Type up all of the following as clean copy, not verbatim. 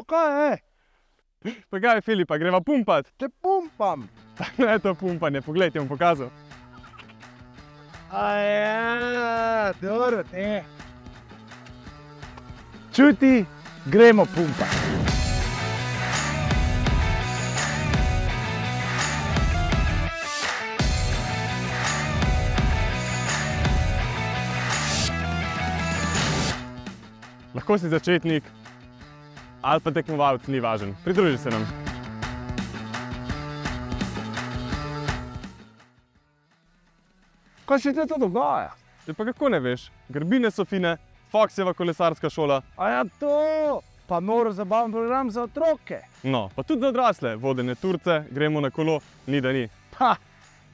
Pa kaj je? Pa kaj, Filipa, greva pumpat? Te pumpam. Tako je to pumpanje, poglej, ti bom pokazal. Aja, dobro, ne. Čuti, gremo pumpat. Lahko si začetnik ali pa tekmovalec, ni važen. Pridruži se nam. Kaj se te to dogaja? Te pa kako ne veš? Grbine so fine, Foxjeva kolesarska šola. Aja to, pa noro zabaven program za otroke. No, pa tudi za odrasle. Vodene Turce, gremo na kolo, ni da ni. Ha,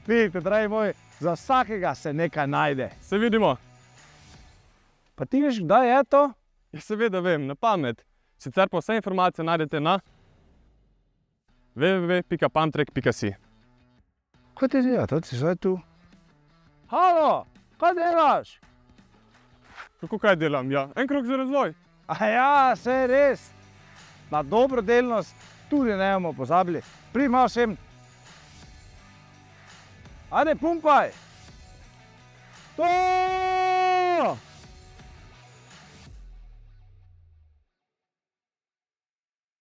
vidite, dragi moji, za vsakega se nekaj najde. Se vidimo? Pa ti veš, kdaj je to? Ja, seveda vem, na pamet. Sicer pa vse informacije najdete na www.pumtrek.si. Kaj ti dela, to si zdaj tu? Halo, kaj delaš? Kako kaj delam? Ja, en krog za razvoj. Aja, saj res. Na dobrodelnost tudi ne bomo pozabili. Prima vsem. Ajde, pumpaj. To!